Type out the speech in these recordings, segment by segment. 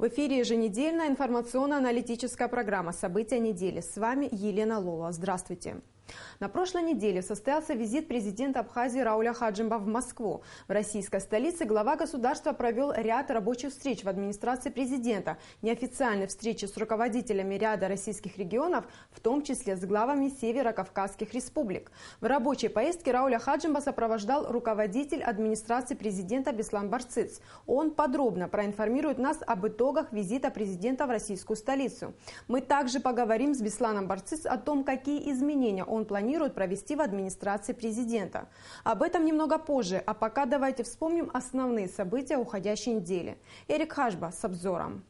В эфире еженедельная информационно-аналитическая программа «События недели». С вами Елена Лола. Здравствуйте. На прошлой неделе состоялся визит президента Абхазии Рауля Хаджимба в Москву. В российской столице глава государства провел ряд рабочих встреч в администрации президента, неофициальные встречи с руководителями ряда российских регионов, в том числе с главами северокавказских республик. В рабочей поездке Рауля Хаджимба сопровождал руководитель администрации президента Беслан Барцыц. Он подробно проинформирует нас об итогах визита президента в российскую столицу. Мы также поговорим с Бесланом Барцыц о том, какие изменения он планирует провести в администрации президента. Об этом немного позже, а пока давайте вспомним основные события уходящей недели. Эрик Хашба с обзором.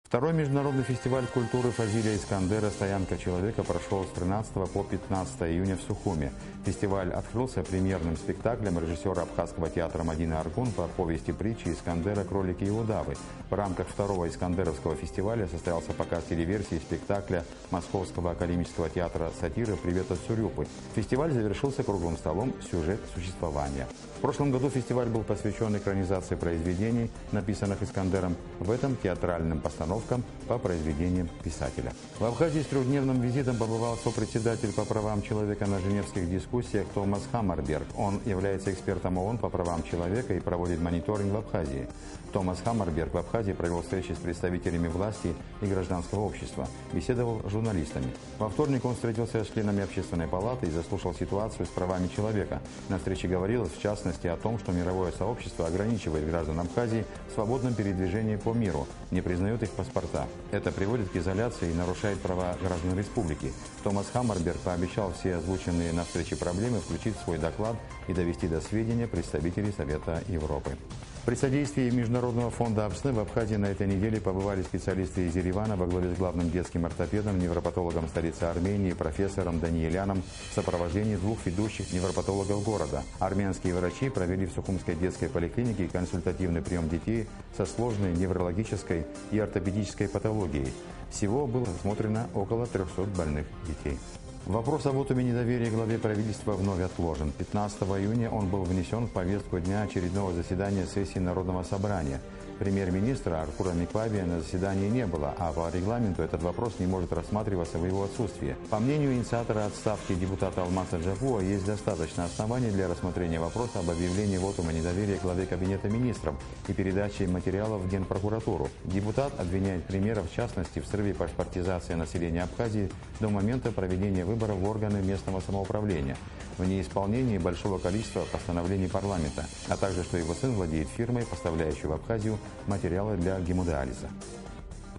Второй международный фестиваль культуры Фазиля Искандера «Стоянка человека» прошел с 13 по 15 июня в Сухуме. Фестиваль открылся премьерным спектаклем режиссера Абхазского театра Мадины Аргун по повести притчи Искандера «Кролики и удавы». В рамках второго Искандеровского фестиваля состоялся показ телеверсии спектакля Московского академического театра сатиры «Привет от Сурюпы». Фестиваль завершился круглым столом «Сюжет существования». В прошлом году фестиваль был посвящен экранизации произведений, написанных Искандером, в этом театральным постановкам по произведениям писателя. В Абхазии с трехдневным визитом побывал сопредседатель по правам человека на женевских дискуссиях Томас Хаммарберг. Он является экспертом ООН по правам человека и проводит мониторинг в Абхазии. Томас Хаммарберг в Абхазии провел встречи с представителями власти и гражданского общества, беседовал с журналистами. Во вторник он встретился с членами общественной палаты и заслушал ситуацию с правами человека. На встрече говорилось, в частности, о том, что мировое сообщество ограничивает граждан Абхазии в свободном передвижении по миру, не признает их паспорта. Это приводит к изоляции и нарушает права граждан республики. Томас Хаммарберг пообещал все озвученные на встрече проблемы включить в свой доклад и довести до сведения представителей Совета Европы. При содействии Международного фонда АПСН в Абхазии на этой неделе побывали специалисты из Еревана во главе с главным детским ортопедом, невропатологом столицы Армении, профессором Даниеляном в сопровождении двух ведущих невропатологов города. Армянские врачи провели в Сухумской детской поликлинике консультативный прием детей со сложной неврологической и ортопедической патологией. Всего было осмотрено около 300 больных детей. Вопрос о вотуме недоверия главе правительства вновь отложен. 15 июня он был внесен в повестку дня очередного заседания сессии Народного собрания. Премьер-министра Артура Миквабия на заседании не было, а по регламенту этот вопрос не может рассматриваться в его отсутствие. По мнению инициатора отставки депутата Алмаса Джапуа, есть достаточно оснований для рассмотрения вопроса об объявлении вотума недоверия главе Кабинета министров и передаче материалов в Генпрокуратуру. Депутат обвиняет премьера, в частности, в срыве паспортизации населения Абхазии до момента проведения выборов в органы местного самоуправления, в неисполнении большого количества постановлений парламента, а также, что его сын владеет фирмой, поставляющей в Абхазию материалы для гемодиализа.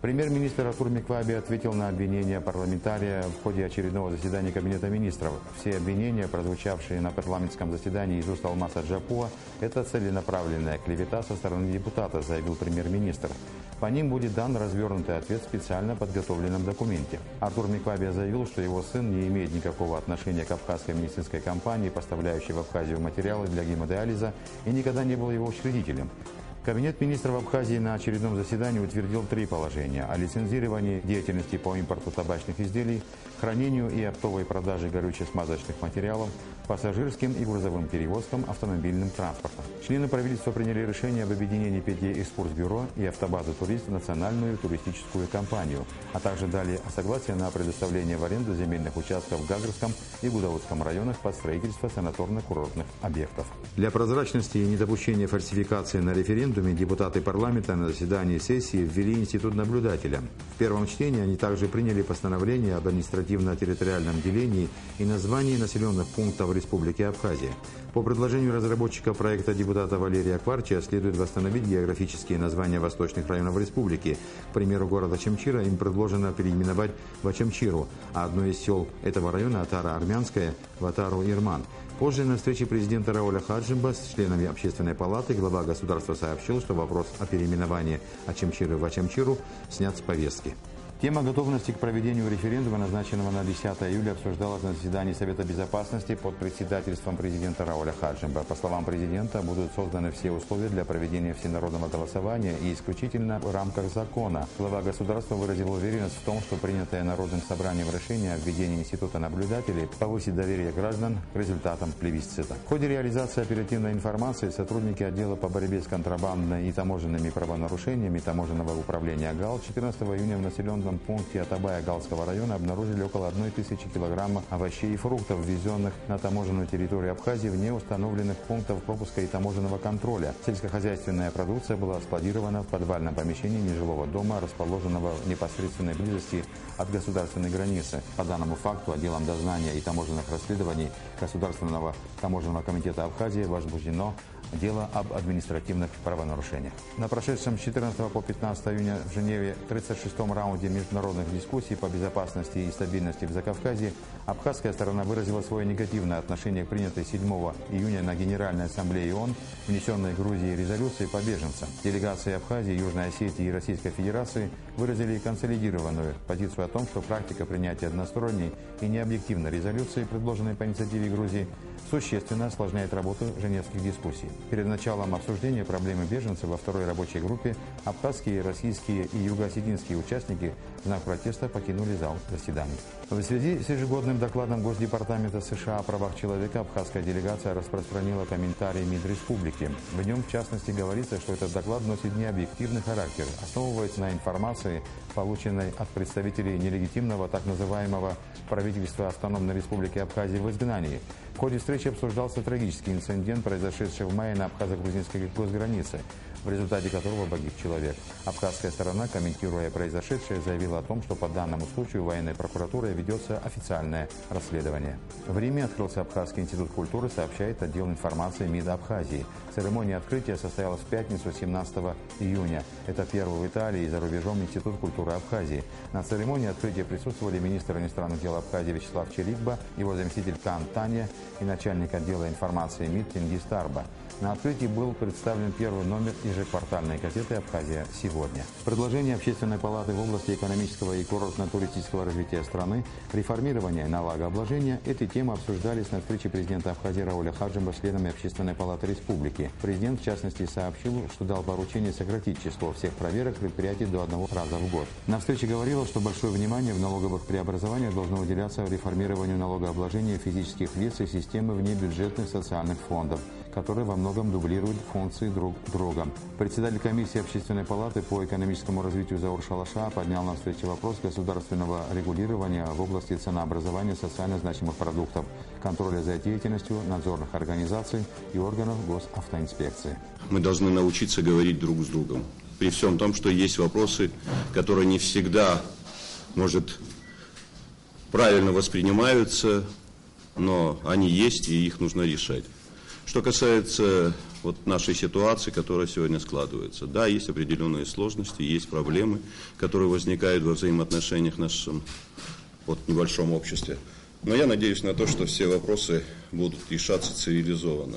Премьер-министр Артур Микваби ответил на обвинения парламентария в ходе очередного заседания Кабинета министров. Все обвинения, прозвучавшие на парламентском заседании из уст Алмаса Джапуа, это целенаправленная клевета со стороны депутата, заявил премьер-министр. По ним будет дан развернутый ответ в специально подготовленном документе. Артур Микваби заявил, что его сын не имеет никакого отношения к абхазской медицинской компании, поставляющей в Абхазию материалы для гемодиализа, и никогда не был его учредителем. Кабинет министров Абхазии на очередном заседании утвердил 3 положения о лицензировании деятельности по импорту табачных изделий, хранению и оптовой продаже горюче-смазочных материалов, пассажирским и грузовым перевозкам автомобильным транспортом. Члены правительства приняли решение об объединении 5 экскурсбюро и автобазы «Турист» в национальную туристическую компанию, а также дали согласие на предоставление в аренду земельных участков в Гагрском и Гудаутском районах под строительство санаторно-курортных объектов. Для прозрачности и недопущения фальсификации на референдуме депутаты парламента на заседании сессии ввели институт наблюдателя. В первом чтении они также приняли постановление об административно-территориальном делении и названии населенных пунктов Республики Абхазия. По предложению разработчика проекта депутата Валерия Кварча следует восстановить географические названия восточных районов республики. К примеру, города Чамчира им предложено переименовать в Ачамчиру, а одно из сел этого района, Атара-Армянская, в Атару-Ирман. Позже на встрече президента Рауля Хаджимба с членами общественной палаты глава государства сообщил, что вопрос о переименовании Ачамчиры в Ачамчиру снят с повестки. Тема готовности к проведению референдума, назначенного на 10 июля, обсуждалась на заседании Совета Безопасности под председательством президента Рауля Хаджимба. По словам президента, будут созданы все условия для проведения всенародного голосования и исключительно в рамках закона. Глава государства выразил уверенность в том, что принятое Народным собранием решение о введении института наблюдателей повысит доверие граждан к результатам плебисцита. В ходе реализации оперативной информации сотрудники отдела по борьбе с контрабандой и таможенными правонарушениями таможенного управления ГАЛ 14 июня в населенном пункте Атабая Галского района обнаружили около 1000 килограммов овощей и фруктов, ввезенных на таможенную территорию Абхазии вне установленных пунктов пропуска и таможенного контроля. Сельскохозяйственная продукция была складирована в подвальном помещении нежилого дома, расположенного в непосредственной близости от государственной границы. По данному факту отделом дознания и таможенных расследований Государственного таможенного комитета Абхазии возбуждено дело об административных правонарушениях. На прошедшем с 14 по 15 июня в Женеве 36-м раунде международных дискуссий по безопасности и стабильности в Закавказье абхазская сторона выразила свое негативное отношение к принятой 7 июня на Генеральной Ассамблее ООН внесенной Грузией резолюции по беженцам. Делегации Абхазии, Южной Осетии и Российской Федерации выразили консолидированную позицию о том, что практика принятия односторонней и необъективной резолюции, предложенной по инициативе Грузии, существенно осложняет работу женевских дискуссий. Перед началом обсуждения проблемы беженцев во второй рабочей группе абхазские, российские и юго-осетинские участники в знак протеста покинули зал заседаний. В связи с ежегодным докладом Госдепартамента США о правах человека абхазская делегация распространила комментарии МИД республики. В нем, в частности, говорится, что этот доклад носит необъективный характер, основывается на информации, полученной от представителей нелегитимного так называемого правительства Автономной Республики Абхазии в изгнании. В ходе встречи обсуждался трагический инцидент, произошедший в мае на абхазо-грузинской госгранице, в результате которого погиб человек. Абхазская сторона, комментируя произошедшее, заявила о том, что по данному случаю военной прокуратурой ведется официальное расследование. В Риме открылся Абхазский институт культуры, сообщает отдел информации МИДа Абхазии. Церемония открытия состоялась в пятницу 17 июня. Это первый в Италии и за рубежом институт культуры Абхазии. На церемонии открытия присутствовали министр иностранных дел Абхазии Вячеслав Черикба, его заместитель Кан Таня и начальник отдела информации МИД Тенгиз Тарба. На открытии был представлен первый номер ежеквартальной газеты «Абхазия сегодня». Предложения Общественной палаты в области экономического и курортно-туристического развития страны, реформирования налогообложения – эти темы обсуждались на встрече президента Абхазии Рауля Хаджимба с членами Общественной палаты республики. Президент, в частности, сообщил, что дал поручение сократить число всех проверок предприятий до 1 раза в год. На встрече говорилось, что большое внимание в налоговых преобразованиях должно уделяться реформированию налогообложения физических лиц и системы внебюджетных социальных фондов, которые во многом дублируют функции друг друга. Председатель комиссии Общественной палаты по экономическому развитию Заур Шалаша поднял на встрече вопрос государственного регулирования в области ценообразования социально значимых продуктов, контроля за деятельностью надзорных организаций и органов госавтоинспекции. Мы должны научиться говорить друг с другом. При всем том, что есть вопросы, которые не всегда, может, правильно воспринимаются, но они есть и их нужно решать. Что касается нашей ситуации, которая сегодня складывается, да, есть определенные сложности, есть проблемы, которые возникают во взаимоотношениях в нашем небольшом обществе. Но я надеюсь на то, что все вопросы будут решаться цивилизованно.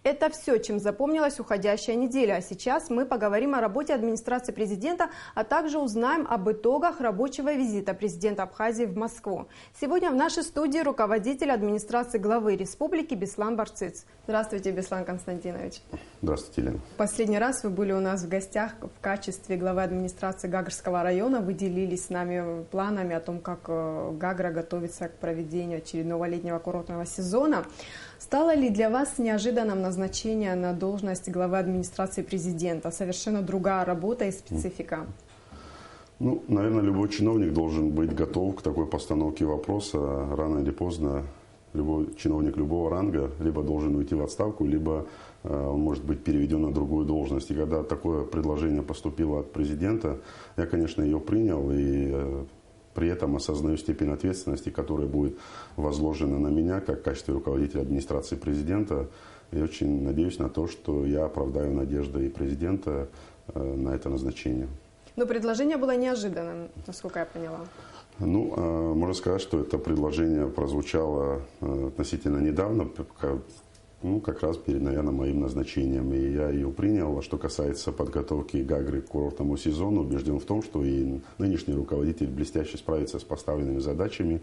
Это все, чем запомнилась уходящая неделя. А сейчас мы поговорим о работе администрации президента, а также узнаем об итогах рабочего визита президента Абхазии в Москву. Сегодня в нашей студии руководитель администрации главы республики Беслан Барциц. Здравствуйте, Беслан Константинович. Здравствуйте, Елена. Последний раз вы были у нас в гостях в качестве главы администрации Гагрского района. Вы делились с нами планами о том, как Гагра готовится к проведению очередного летнего курортного сезона. Стало ли для вас неожиданным назначение на должность главы администрации президента? Совершенно другая работа и специфика. Наверное, любой чиновник должен быть готов к такой постановке вопроса. Рано или поздно любой чиновник любого ранга либо должен уйти в отставку, либо он может быть переведен на другую должность. И когда такое предложение поступило от президента, я, конечно, ее принял и при этом осознаю степень ответственности, которая будет возложена на меня, как в качестве руководителя администрации президента. И очень надеюсь на то, что я оправдаю надежды и президента на это назначение. Но предложение было неожиданным, насколько я поняла. Можно сказать, что это предложение прозвучало относительно недавно. как раз перед, наверное, моим назначением. И я ее принял. А что касается подготовки Гагры к курортному сезону, убежден в том, что и нынешний руководитель блестяще справится с поставленными задачами.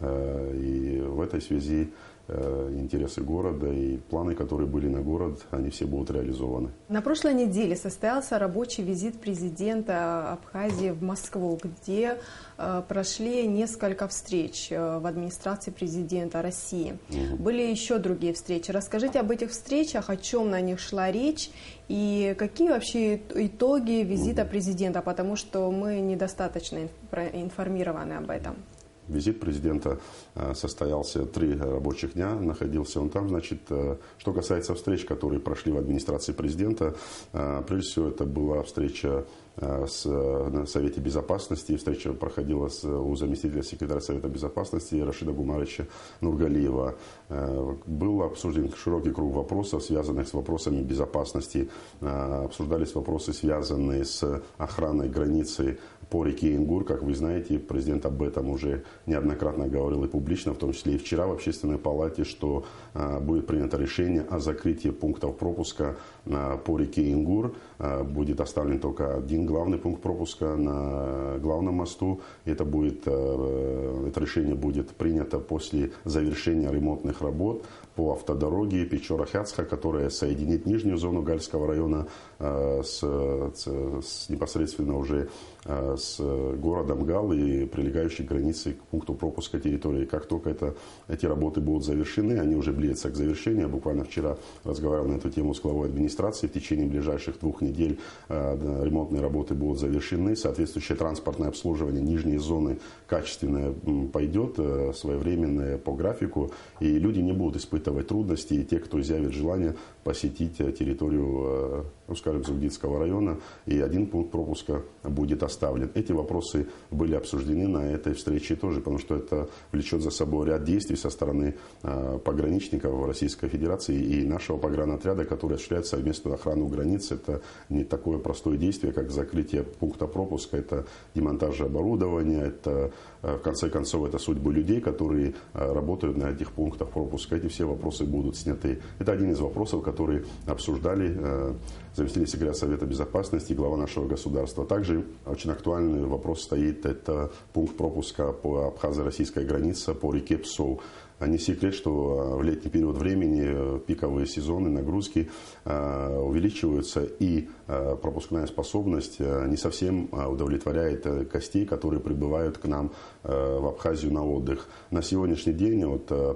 И в этой связи интересы города и планы, которые были на город, они все будут реализованы. На прошлой неделе состоялся рабочий визит президента Абхазии в Москву, где прошли несколько встреч в администрации президента России. Были еще другие встречи. Расскажите об этих встречах, о чем на них шла речь и какие вообще итоги визита президента, потому что мы недостаточно информированы об этом. Визит президента состоялся 3 рабочих дня, находился он там. Значит, что касается встреч, которые прошли в администрации президента, прежде всего это была встреча на Совете Безопасности. Встреча проходила у заместителя секретаря Совета Безопасности Рашида Гумаровича Нургалиева. Был обсужден широкий круг вопросов, связанных с вопросами безопасности. Обсуждались вопросы, связанные с охраной границы по реке Ингур. Как вы знаете, президент об этом уже неоднократно говорил и публично, в том числе и вчера в Общественной палате, что будет принято решение о закрытии пунктов пропуска по реке Ингур. Будет оставлен только один главный пункт пропуска на главном мосту. Это решение будет принято после завершения ремонтных работ по автодороге Печора-Хяцха, которая соединит нижнюю зону Гальского района непосредственно уже с городом Гал и прилегающей границей к пункту пропуска территории. Как только эти работы будут завершены, они уже близятся к завершению. Буквально вчера разговаривал на эту тему с главой администрации. В течение ближайших 2 недель ремонтные работы будут завершены. Соответствующее транспортное обслуживание нижней зоны качественное пойдет, своевременное по графику. И люди не будут испытывать трудности. И те, кто изъявит желание посетить территорию, скажем, Зугдитского района, и один пункт пропуска будет оставлен. Эти вопросы были обсуждены на этой встрече тоже, потому что это влечет за собой ряд действий со стороны пограничников Российской Федерации и нашего погранотряда, который осуществляет совместную охрану границ. Это не такое простое действие, как закрытие пункта пропуска, это демонтаж оборудования, это, в конце концов, это судьбы людей, которые работают на этих пунктах пропуска. Эти все вопросы будут сняты. Это один из вопросов, которые обсуждали заместитель секретаря Совета Безопасности и глава нашего государства. Также очень актуальный вопрос стоит, это пункт пропуска по абхазо-российской границе по реке Псоу. Не секрет, что в летний период времени пиковые сезоны, нагрузки увеличиваются, и пропускная способность не совсем удовлетворяет гостей, которые прибывают к нам в Абхазию на отдых. На сегодняшний день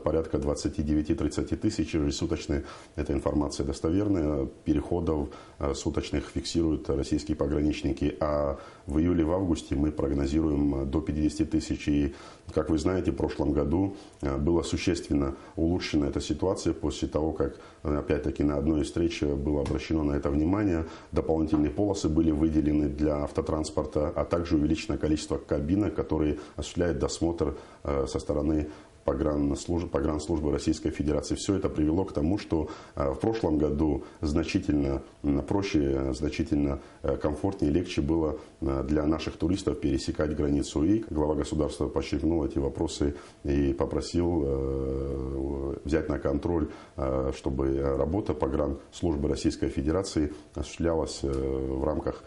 порядка 29-30 тысяч ежесуточно, эта информация достоверная, переходов суточных фиксируют российские пограничники, а в июле, в августе мы прогнозируем до 50 тысяч. И, как вы знаете, в прошлом году была существенно улучшена эта ситуация после того, как, опять-таки, на одной из встреч было обращено на это внимание. Дополнительные полосы были выделены для автотранспорта, а также увеличено количество кабинок, которые осуществляют досмотр со стороны погранслужбы Российской Федерации. Все это привело к тому, что в прошлом году значительно проще, значительно комфортнее, легче было для наших туристов пересекать границу. И глава государства подчеркнул эти вопросы и попросил взять на контроль, чтобы работа погранслужбы Российской Федерации осуществлялась в рамках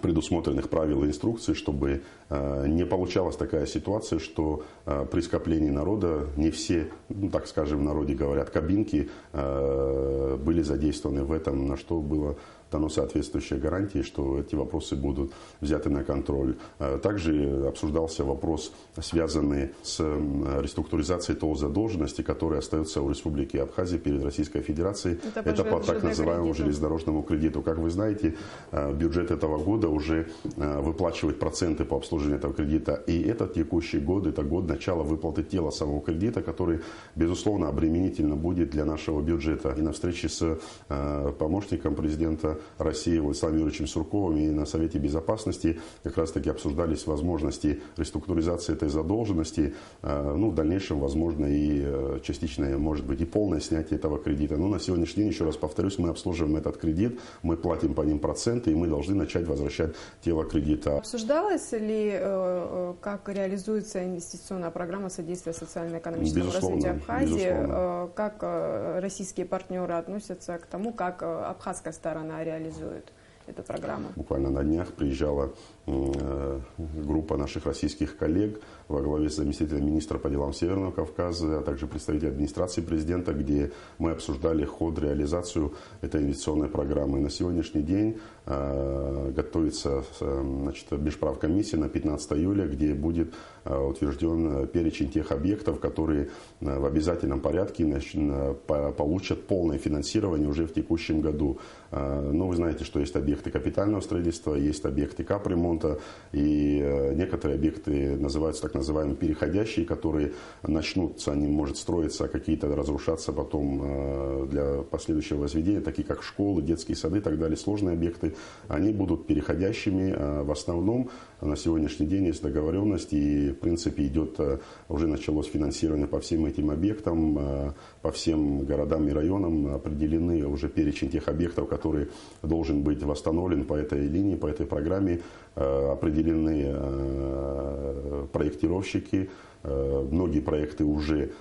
предусмотренных правил и инструкций, чтобы не получалась такая ситуация, что при скоплении народа не все, так скажем, в народе говорят, кабинки были задействованы в этом, на что было дано соответствующие гарантии, что эти вопросы будут взяты на контроль. Также обсуждался вопрос, связанный с реструктуризацией той задолженности, которая остается у Республики Абхазия перед Российской Федерацией. Это по так называемому железнодорожному кредиту. Как вы знаете, бюджет этого года уже выплачивает проценты по обслуживанию этого кредита. И этот текущий год, это год начала выплаты тела самого кредита, который, безусловно, обременительно будет для нашего бюджета. И на встрече с помощником президента России Владиславом Юрьевичем Сурковым, и на Совете Безопасности как раз-таки обсуждались возможности реструктуризации этой задолженности. В дальнейшем, возможно, и частичное, может быть, и полное снятие этого кредита. Но на сегодняшний день, еще раз повторюсь, мы обслуживаем этот кредит, мы платим по ним проценты, и мы должны начать возвращать тело кредита. Обсуждалось ли, как реализуется инвестиционная программа содействия социально-экономическому развитию Абхазии? Безусловно. Как российские партнеры относятся к тому, как абхазская сторона реализует эту программу? Буквально на днях приезжала группа наших российских коллег во главе с заместителем министра по делам Северного Кавказа, а также представителей администрации президента, где мы обсуждали ход, реализацию этой инвестиционной программы. На сегодняшний день готовится межправкомиссия на 15 июля, где будет утвержден перечень тех объектов, которые в обязательном порядке получат полное финансирование уже в текущем году. Но вы знаете, что есть объекты капитального строительства, есть объекты капремонта, и некоторые объекты называются так называемые переходящие, которые начнутся, они может строиться, а какие-то разрушаться потом для последующего возведения, такие как школы, детские сады и так далее, сложные объекты, они будут переходящими. В основном на сегодняшний день есть договоренность, и в принципе уже началось финансирование по всем этим объектам, по всем городам и районам определены уже перечень тех объектов, который должен быть восстановлен по этой линии, по этой программе. Определены проектировщики. Многие проекты уже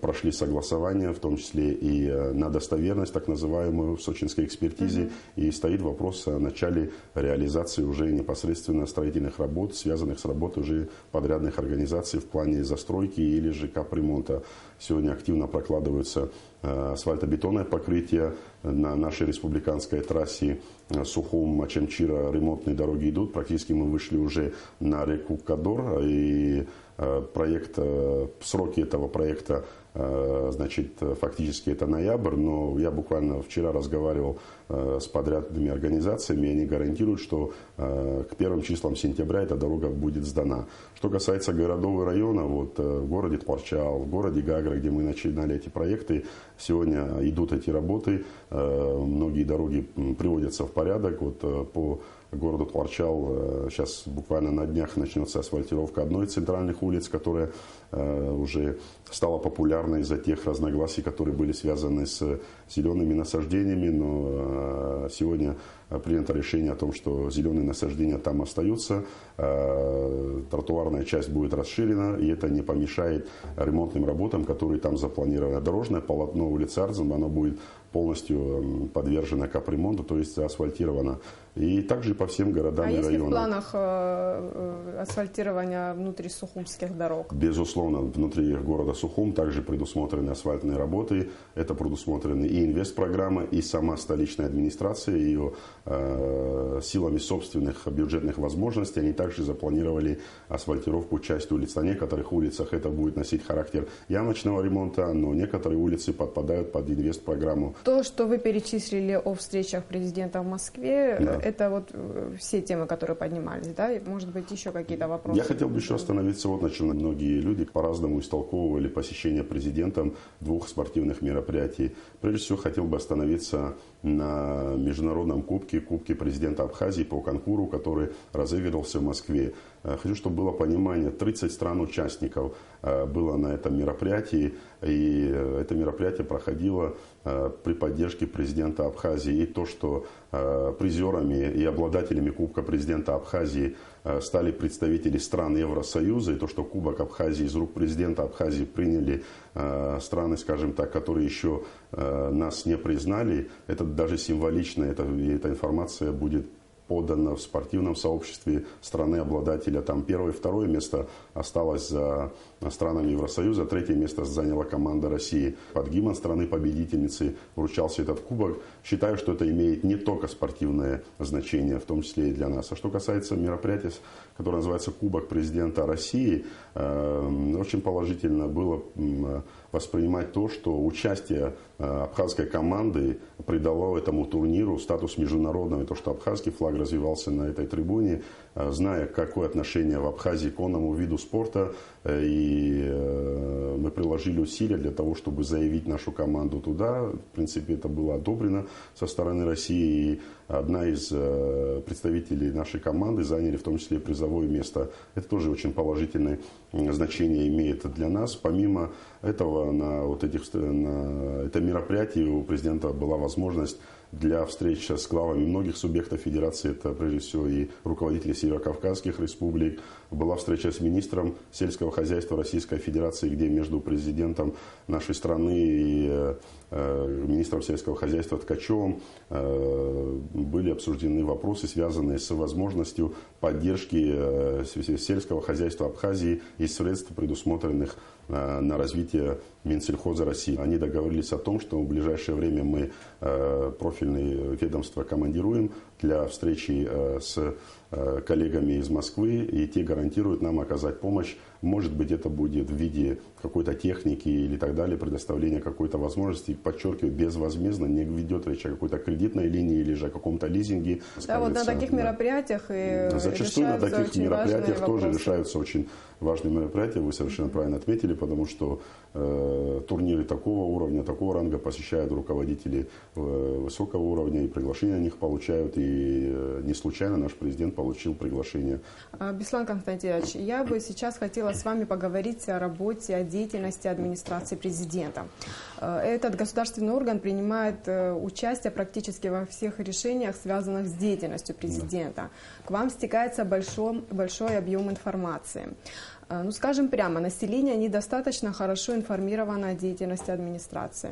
прошли согласование, в том числе и на достоверность, так называемую, в сочинской экспертизе. И стоит вопрос о начале реализации уже непосредственно строительных работ, связанных с работой уже подрядных организаций в плане застройки или же капремонта. Сегодня активно прокладываются асфальтобетонное покрытие на нашей республиканской трассе Сухум-Ачамчира. Ремонтные дороги идут. Практически мы вышли уже на реку Кадор. И сроки этого проекта, фактически это ноябрь, но я буквально вчера разговаривал с подрядными организациями, и они гарантируют, что к первым числам сентября эта дорога будет сдана. Что касается городов и районов, в городе Тхварчал, в городе Гагра, где мы начинали эти проекты, сегодня идут эти работы, многие дороги приводятся в порядок. По городу Тхварчал сейчас буквально на днях начнется асфальтировка одной из центральных улиц, которая уже стала популярной из-за тех разногласий, которые были связаны с зелеными насаждениями, но сегодня принято решение о том, что зеленые насаждения там остаются, тротуарная часть будет расширена, и это не помешает ремонтным работам, которые там запланированы. Дорожное полотно улицы Арзан, оно будет полностью подвержено капремонту, то есть асфальтировано. И также по всем городам и районам. А есть ли в планах асфальтирования внутри сухумских дорог? Безусловно, внутри города Сухум также предусмотрены асфальтные работы. Это предусмотрены и инвестпрограмма, и сама столичная администрация, ее силами собственных бюджетных возможностей. Они также запланировали асфальтировку части улиц. На некоторых улицах это будет носить характер ямочного ремонта, но некоторые улицы подпадают под инвестпрограмму. То, что вы перечислили о встречах президента в Москве, да. Это все темы, которые поднимались, да? Может быть, еще какие-то вопросы? Я хотел бы еще остановиться на чем многие люди по-разному истолковывали посещение президентом двух спортивных мероприятий. Прежде всего, хотел бы остановиться на международном кубке президента Абхазии по конкуру, который разыгрывался в Москве. Хочу, чтобы было понимание, 30 стран-участников было на этом мероприятии, и это мероприятие проходило при поддержке президента Абхазии. И то, что призерами и обладателями Кубка президента Абхазии стали представители стран Евросоюза, и то, что Кубок Абхазии из рук президента Абхазии приняли страны, скажем так, которые еще нас не признали, это даже символично, эта информация будет подано в спортивном сообществе страны-обладателя. Там первое и второе место осталось за странами Евросоюза, третье место заняла команда России. Под гимн страны-победительницы вручался этот кубок. Считаю, что это имеет не только спортивное значение, в том числе и для нас. А что касается мероприятия, которое называется Кубок президента России, очень положительно было воспринимать то, что участие абхазской команды придало этому турниру статус международного, и то, что абхазский флаг флаг развивался на этой трибуне, зная, какое отношение в Абхазии к онному виду спорта. И мы приложили усилия для того, чтобы заявить нашу команду туда. В принципе, это было одобрено со стороны России. И одна из представителей нашей команды заняли в том числе и призовое место. Это тоже очень положительное значение имеет для нас. Помимо этого, на это мероприятие у президента была возможность для встреч с главами многих субъектов федерации, это прежде всего и руководители северокавказских республик. Была встреча с министром сельского хозяйства Российской Федерации, где между президентом нашей страны и министром сельского хозяйства Ткачевым были обсуждены вопросы, связанные с возможностью поддержки сельского хозяйства Абхазии из средств, предусмотренных на развитие Минсельхоза России. Они договорились о том, что в ближайшее время мы профильные ведомства командируем для встречи с коллегами из Москвы, и те гарантируют нам оказать помощь. Может быть, это будет в виде какой-то техники или так далее, предоставления какой-то возможности. Подчеркиваю, безвозмездно, не ведет речь о какой-то кредитной линии или же о каком-то лизинге. Да, вот на таких мероприятиях и зачастую на таких мероприятиях тоже решаются очень важные мероприятия. Вы совершенно правильно отметили, потому что турниры такого уровня, такого ранга посещают руководители высокого уровня, и приглашения на них получают, и не случайно наш президент получил приглашение. Беслан Константинович, я бы сейчас хотела с вами поговорить о работе, о деятельности администрации президента. Этот государственный орган принимает участие практически во всех решениях, связанных с деятельностью президента. К вам стекается большой объем информации. Ну, скажем прямо, население недостаточно хорошо информировано о деятельности администрации.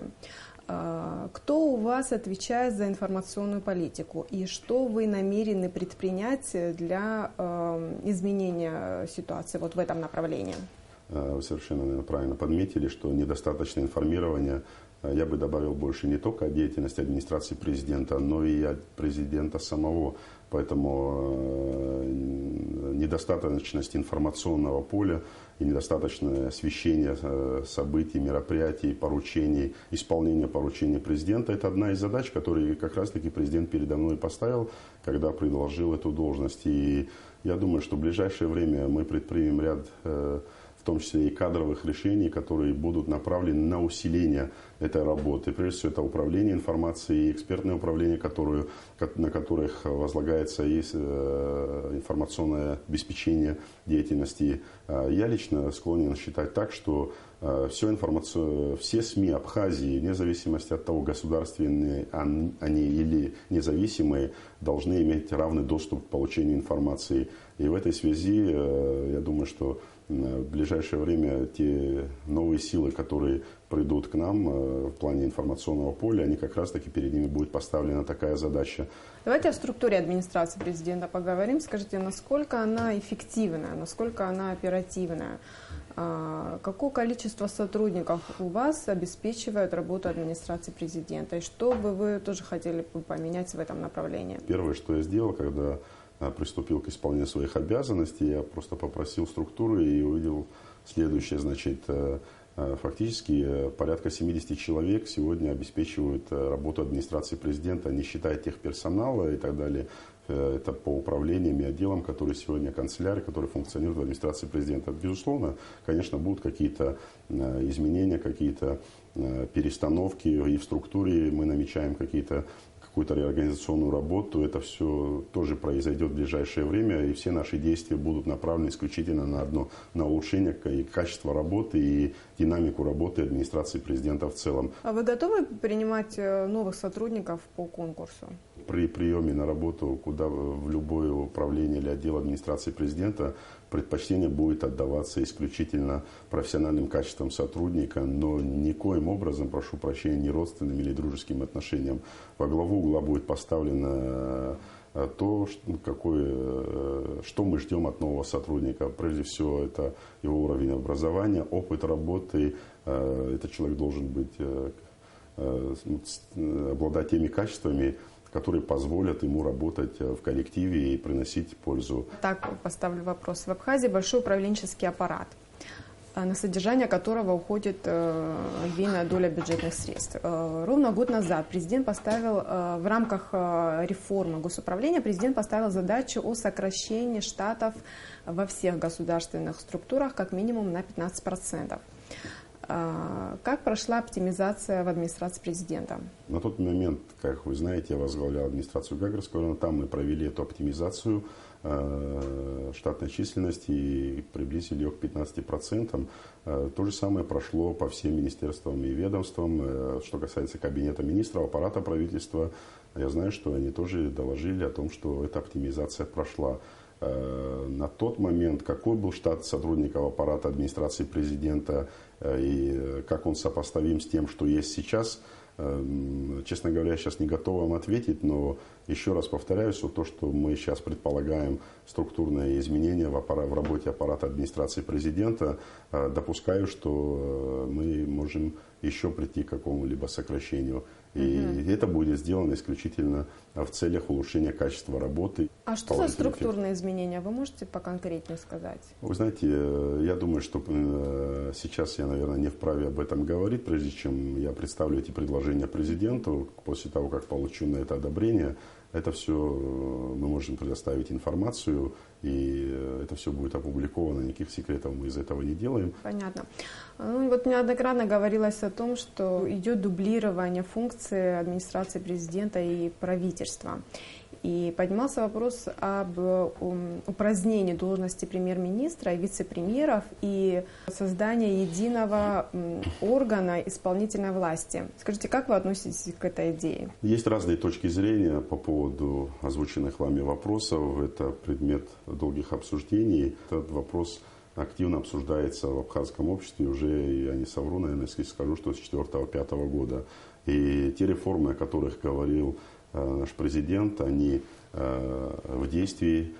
Кто у вас отвечает за информационную политику и что вы намерены предпринять для изменения ситуации вот в этом направлении? Вы совершенно, наверное, правильно подметили, что недостаточное информирование, я бы добавил больше, не только о деятельности администрации президента, но и от президента самого. Поэтому недостаточность информационного поля и недостаточное освещение событий, мероприятий, поручений, исполнение поручений президента – это одна из задач, которые как раз-таки президент передо мной поставил, когда предложил эту должность. И я думаю, что в ближайшее время мы предпримем ряд, в том числе и кадровых решений, которые будут направлены на усиление этой работы. Прежде всего, это управление информацией и экспертное управление, на которых возлагается и информационное обеспечение деятельности. Я лично склонен считать так, что все СМИ Абхазии, вне зависимости от того, государственные они или независимые, должны иметь равный доступ к получению информации. И в этой связи, я думаю, что в ближайшее время те новые силы, которые придут к нам в плане информационного поля, они как раз-таки перед ними будет поставлена такая задача. Давайте о структуре администрации президента поговорим. Скажите, насколько она эффективная, насколько она оперативная? Какое количество сотрудников у вас обеспечивает работу администрации президента? И что бы вы тоже хотели бы поменять в этом направлении? Первое, что я сделал, когда приступил к исполнению своих обязанностей, я просто попросил структуры и увидел следующее. Значит, фактически порядка 70 человек сегодня обеспечивают работу администрации президента, не считая техперсонала и так далее. Это по управлениям и отделам, которые сегодня канцелярии, которые функционируют в администрации президента. Безусловно, конечно, будут какие-то изменения, какие-то перестановки и в структуре. Мы намечаем какую-то реорганизационную работу. Это все тоже произойдет в ближайшее время, и все наши действия будут направлены исключительно на улучшение и качества работы, и динамику работы администрации президента в целом. А вы готовы принимать новых сотрудников по конкурсу? При приеме на работу в любое управление или отдел администрации президента предпочтение будет отдаваться исключительно профессиональным качествам сотрудника, но никоим образом, прошу прощения, не родственным или дружеским отношениям. Во главу угла будет поставлено то, что мы ждем от нового сотрудника. Прежде всего, это его уровень образования, опыт работы. Этот человек должен обладать теми качествами, которые позволят ему работать в коллективе и приносить пользу. Так поставлю вопрос. В Абхазии большой управленческий аппарат. на содержание которого уходит львиная доля бюджетных средств. Ровно год назад президент поставил в рамках реформы госуправления задачу о сокращении штатов во всех государственных структурах как минимум на 15%. Как прошла оптимизация в администрации президента? На тот момент, как вы знаете, я возглавлял администрацию Гагарского района. Там мы провели эту оптимизацию штатной численности и приблизили ее к 15%. То же самое прошло по всем министерствам и ведомствам. Что касается кабинета министров, аппарата правительства, я знаю, что они тоже доложили о том, что эта оптимизация прошла. На тот момент, какой был штат сотрудников аппарата администрации президента и как он сопоставим с тем, что есть сейчас, честно говоря, я сейчас не готов вам ответить, но еще раз повторяюсь, вот то, что мы сейчас предполагаем структурные изменения в работе аппарата администрации президента, допускаю, что мы можем еще прийти к какому-либо сокращению. И это будет сделано исключительно в целях улучшения качества работы. А что за структурные изменения? Вы можете поконкретнее сказать? Вы знаете, я думаю, что сейчас я, наверное, не вправе об этом говорить, прежде чем я представлю эти предложения президенту. После того, как получу на это одобрение, это все мы можем предоставить информацию, и это все будет опубликовано, никаких секретов мы из этого не делаем. Понятно. Ну, вот неоднократно говорилось о том, что идет дублирование функций администрации президента и правительства. И поднимался вопрос об упразднении должности премьер-министра и вице-премьеров и создании единого органа исполнительной власти. Скажите, как вы относитесь к этой идее? Есть разные точки зрения по поводу озвученных вами вопросов. Это предмет долгих обсуждений. Этот вопрос активно обсуждается в абхазском обществе уже, я не совру, наверное, если скажу, что с 2004-2005 года. И те реформы, о которых говорил наш президент, они в действии.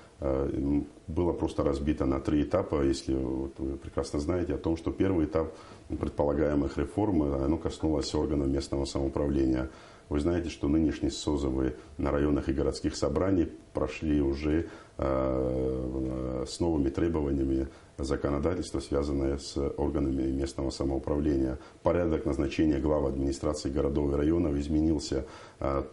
Было просто разбито на 3 этапа. Если вот вы прекрасно знаете о том, что первый этап предполагаемых реформ, оно коснулось органов местного самоуправления. Вы знаете, что нынешние созывы на районных и городских собраний прошли уже с новыми требованиями законодательства, связанное с органами местного самоуправления. Порядок назначения глав администрации городов и районов изменился.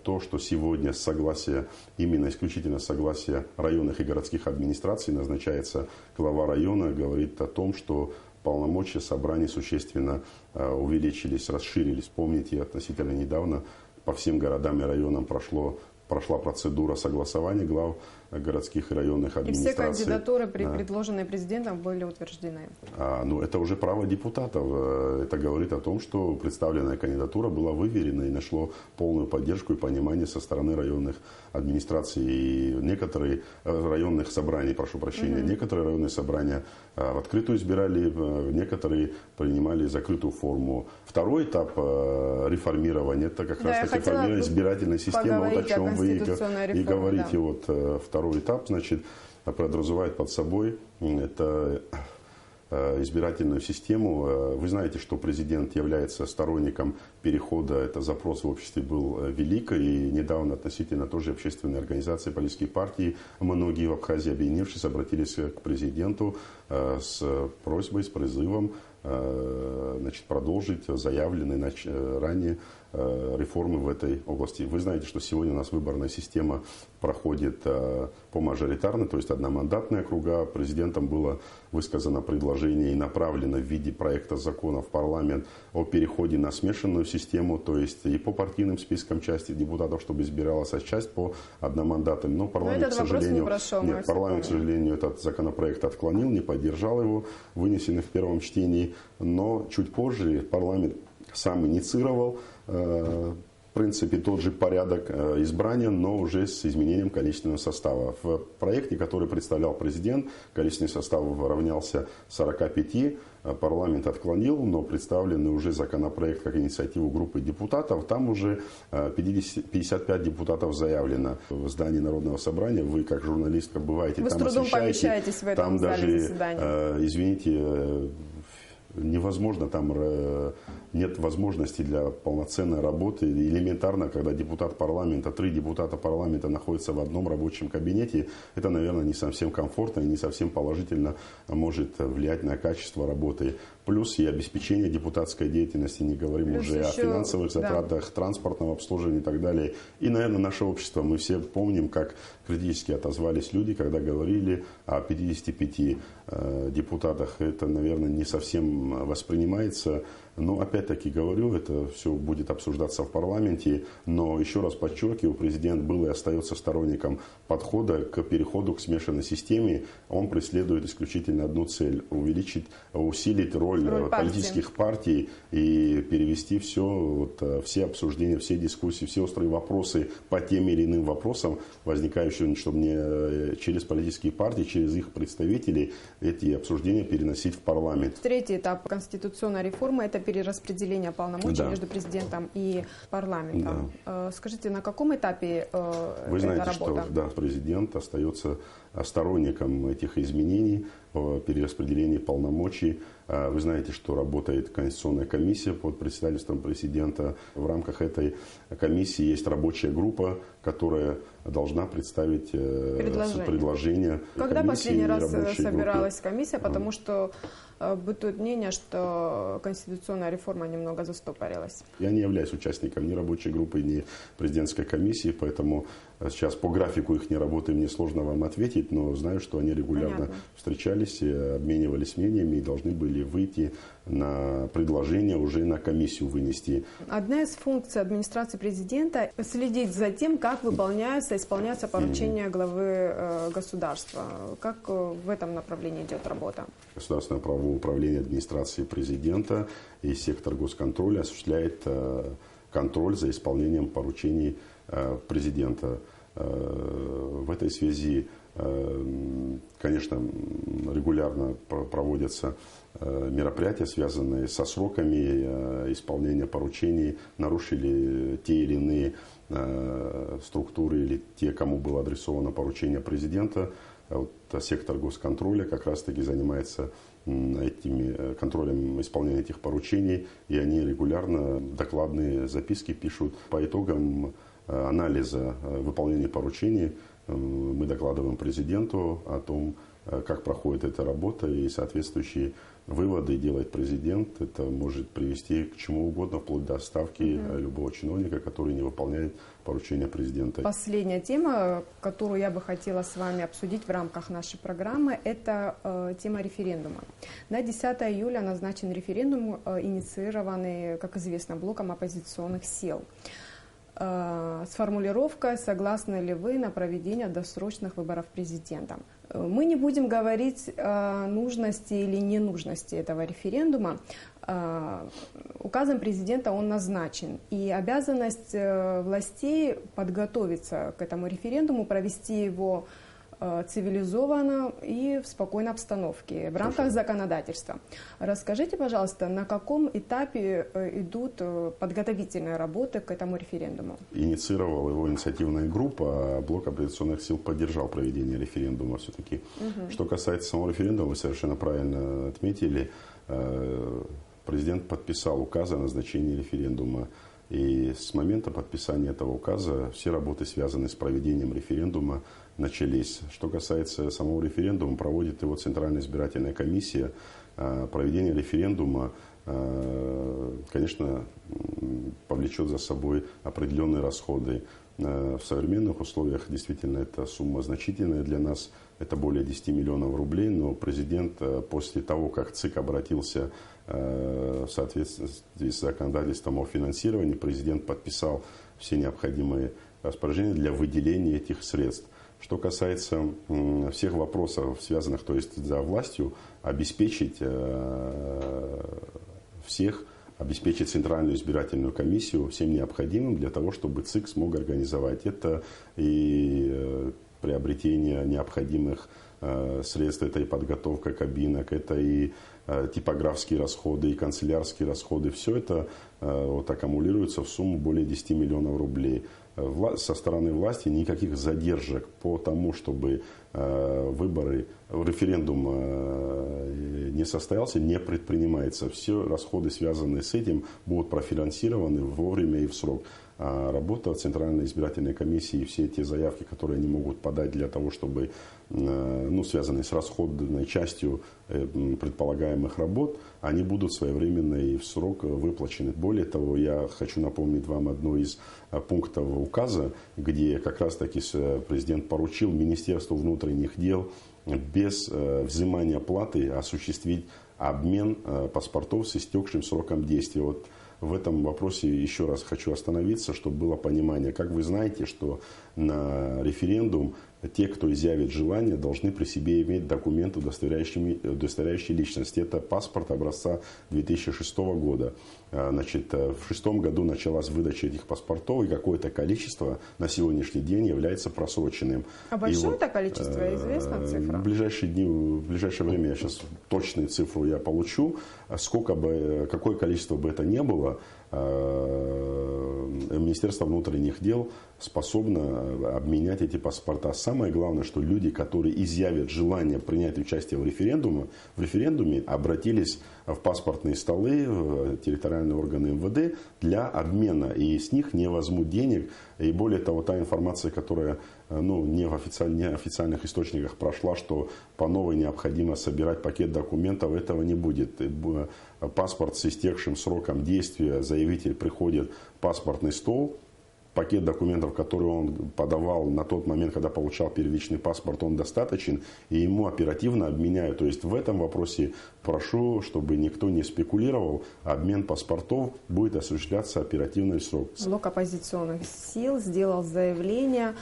То, что сегодня с согласия, именно исключительно согласия районных и городских администраций назначается глава района, говорит о том, что полномочия собраний существенно увеличились, расширились. Помните, относительно недавно по всем городам и районам прошла процедура согласования глав городских и районных администраций. И все кандидатуры, предложенные президентом, были утверждены. Ну, это уже право депутатов. Это говорит о том, что представленная кандидатура была выверена и нашло полную поддержку и понимание со стороны районных администраций и некоторые районных собраний, прошу прощения. Некоторые районные собрания в открытую избирали, некоторые принимали закрытую форму. Второй этап реформирования, это как раз таки формирование избирательной системы, вот о чем вы и говорите. Да. Вот второй этап, значит, подразумевает под собой это избирательную систему. Вы знаете, что президент является сторонником перехода, это запрос в обществе был велик, и недавно относительно тоже общественные организации, политические партии, многие в Абхазии, объединившись, обратились к президенту с просьбой, с призывом продолжить заявленные ранее реформы в этой области. Вы знаете, что сегодня у нас выборная система проходит по мажоритарной, то есть одномандатные округа. Президентом было высказано предложение и направлено в виде проекта закона в парламент о переходе на смешанную систему, то есть и по партийным спискам части депутатов, чтобы избиралась часть по одномандатным. Но парламент, к сожалению, парламент, к сожалению, этот законопроект отклонил, не поддержал его, вынесенный в первом чтении. Но чуть позже парламент сам инициировал, в принципе, тот же порядок избрания, но уже с изменением количественного состава. В проекте, который представлял президент, количественный состав равнялся 45. Парламент отклонил, но представленный уже законопроект как инициативу группы депутатов, там уже 55 депутатов заявлено. В здании Народного собрания, вы как журналистка бываете, вы там с трудом освещаете, помещаетесь в этом зале заседания. Извините, невозможно там нет возможности для полноценной работы. Элементарно, когда депутат парламента, 3 депутата парламента находятся в одном рабочем кабинете, это, наверное, не совсем комфортно и не совсем положительно может влиять на качество работы. Плюс и обеспечение депутатской деятельности, не говорим плюс уже еще, о финансовых затратах, транспортном обслуживании и так далее. И, наверное, наше общество, мы все помним, как критически отозвались люди, когда говорили о 55 депутатах. Это, наверное, не совсем воспринимается. Но, опять-таки говорю, это все будет обсуждаться в парламенте. Но, еще раз подчеркиваю, президент был и остается сторонником подхода к переходу к смешанной системе. Он преследует исключительно одну цель – усилить роль политических партий и перевести все обсуждения, все дискуссии, все острые вопросы по тем или иным вопросам, возникающим, чтобы не через политические партии, через их представителей эти обсуждения переносить в парламент. Третий этап конституционной реформы – это перераспределение полномочий между президентом и парламентом. Да. Скажите, на каком этапе Вы знаете, эта работа? Что президент остается сторонником этих изменений, перераспределения полномочий. Вы знаете, что работает Конституционная комиссия под председательством президента. В рамках этой комиссии есть рабочая группа, которая должна представить предложение. Когда последний раз собиралась комиссия? Потому что бытует мнение, что конституционная реформа немного застопорилась. Я не являюсь участником ни рабочей группы, ни президентской комиссии, поэтому сейчас по графику их работы мне сложно вам ответить, но знаю, что они регулярно встречались, обменивались мнениями и должны были выйти на предложение уже на комиссию вынести. Одна из функций администрации президента – следить за тем, как исполняются поручения главы государства. Как в этом направлении идет работа? Государственное правовое управление администрации президента и сектор госконтроля осуществляет контроль за исполнением поручений президента. В этой связи, конечно, регулярно проводятся мероприятия, связанные со сроками исполнения поручений, нарушили те или иные структуры или те, кому было адресовано поручение президента. Сектор госконтроля как раз-таки занимается контролем исполнения этих поручений, и они регулярно докладные записки пишут. По итогам анализа выполнения поручений мы докладываем президенту о том, как проходит эта работа, и соответствующие выводы делает президент. Это может привести к чему угодно, вплоть до отставки любого чиновника, который не выполняет поручения президента. Последняя тема, которую я бы хотела с вами обсудить в рамках нашей программы, это тема референдума. На 10 июля назначен референдум, инициированный, как известно, блоком оппозиционных сил. С формулировкой «Согласны ли вы на проведение досрочных выборов президента?». Мы не будем говорить о нужности или ненужности этого референдума. Указом президента он назначен. И обязанность властей подготовиться к этому референдуму, провести его цивилизованно и в спокойной обстановке, в рамках законодательства. Расскажите, пожалуйста, на каком этапе идут подготовительные работы к этому референдуму? Инициировала его инициативная группа, а блок оппозиционных сил поддержал проведение референдума все-таки. Что касается самого референдума, вы совершенно правильно отметили, президент подписал указ о назначении референдума. И с момента подписания этого указа все работы, связанные с проведением референдума, начались. Что касается самого референдума, проводит его Центральная избирательная комиссия. Проведение референдума, конечно, повлечет за собой определенные расходы. В современных условиях действительно эта сумма значительная для нас. Это более 10 миллионов рублей, но президент после того, как ЦИК обратился в соответствии с законодательством о финансировании, президент подписал все необходимые распоряжения для выделения этих средств. Что касается всех вопросов, связанных, то есть за властью, обеспечить Центральную избирательную комиссию всем необходимым для того, чтобы ЦИК смог организовать это и приобретение необходимых средств, это и подготовка кабинок, это и типографские расходы, и канцелярские расходы. Все это аккумулируется в сумму более 10 миллионов рублей. Со стороны власти никаких задержек по тому, чтобы референдум не состоялся, не предпринимается. Все расходы, связанные с этим, будут профинансированы вовремя и в срок. А работа Центральной избирательной комиссии, все те заявки, которые они могут подать для того, чтобы, связанные с расходной частью предполагаемых работ, они будут своевременно и в срок выплачены. Более того, я хочу напомнить вам одно из пунктов указа, где как раз таки президент поручил Министерству внутренних дел без взимания платы осуществить обмен паспортов с истекшим сроком действия. Вот в этом вопросе еще раз хочу остановиться, чтобы было понимание. Как вы знаете, что на референдум те, кто изъявит желание, должны при себе иметь документы, удостоверяющие личность. Это паспорт образца 2006 года. Значит, в 2006 году началась выдача этих паспортов, и какое-то количество на сегодняшний день является просроченным. А большое это количество? Известна цифра? В ближайшее время я сейчас точную цифру я получу. Какое количество бы это ни было, Министерство внутренних дел способно обменять эти паспорта. Самое главное, что люди, которые изъявят желание принять участие в референдуме, обратились в паспортные столы, в территориальные органы МВД для обмена. И с них не возьмут денег. И более того, та информация, которая не в официальных источниках прошла, что по новой необходимо собирать пакет документов, этого не будет. Паспорт с истекшим сроком действия, заявитель приходит в паспортный стол, пакет документов, который он подавал на тот момент, когда получал первичный паспорт, он достаточен, и ему оперативно обменяют. То есть в этом вопросе прошу, чтобы никто не спекулировал, обмен паспортов будет осуществляться оперативно и в срок. Блок оппозиционных сил сделал заявление,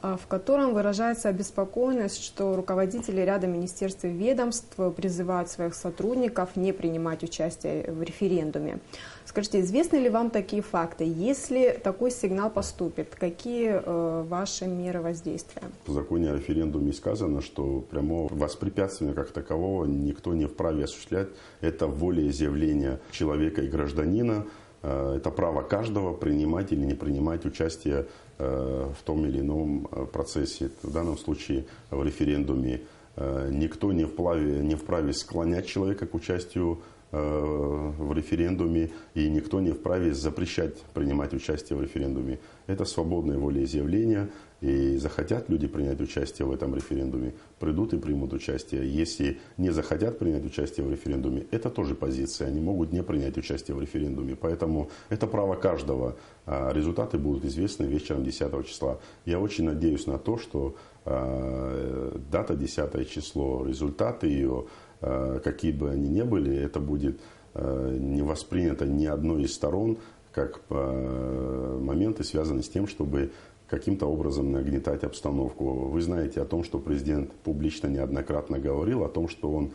в котором выражается обеспокоенность, что руководители ряда министерств и ведомств призывают своих сотрудников не принимать участие в референдуме. Скажите, известны ли вам такие факты? Если такой сигнал поступит, какие ваши меры воздействия? В законе о референдуме сказано, что прямого воспрепятствия как такового никто не вправе осуществлять. Это волеизъявление человека и гражданина. Это право каждого принимать или не принимать участие в том или ином процессе. В данном случае в референдуме никто не вправе склонять человека к участию в референдуме, и никто не вправе запрещать принимать участие в референдуме. Это свободное волеизъявление, и захотят люди принять участие в этом референдуме, придут и примут участие. Если не захотят принять участие в референдуме, это тоже позиция, они могут не принять участие в референдуме. Поэтому это право каждого. Результаты будут известны вечером 10 числа. Я очень надеюсь на то, что дата 10 число, результаты ее, какие бы они ни были, это будет не воспринято ни одной из сторон как моменты, связанные с тем, чтобы каким-то образом нагнетать обстановку. Вы знаете о том, что президент публично неоднократно говорил о том, что он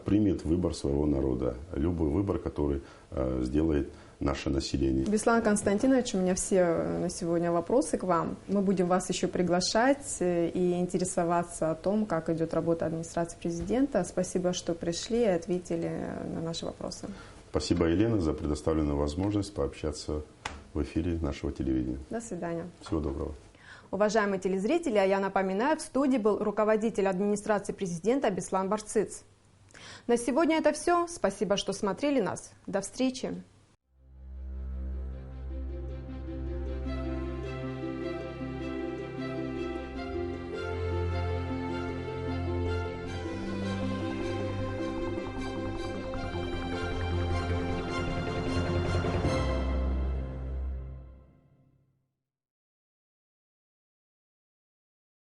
примет выбор своего народа. Любой выбор, который сделает наше население. Беслан Константинович, у меня все на сегодня вопросы к вам. Мы будем вас еще приглашать и интересоваться о том, как идет работа администрации президента. Спасибо, что пришли и ответили на наши вопросы. Спасибо, Елена, за предоставленную возможность пообщаться в эфире нашего телевидения. До свидания. Всего доброго. Уважаемые телезрители, а я напоминаю, в студии был руководитель администрации президента Беслан Барцыц. На сегодня это все. Спасибо, что смотрели нас. До встречи.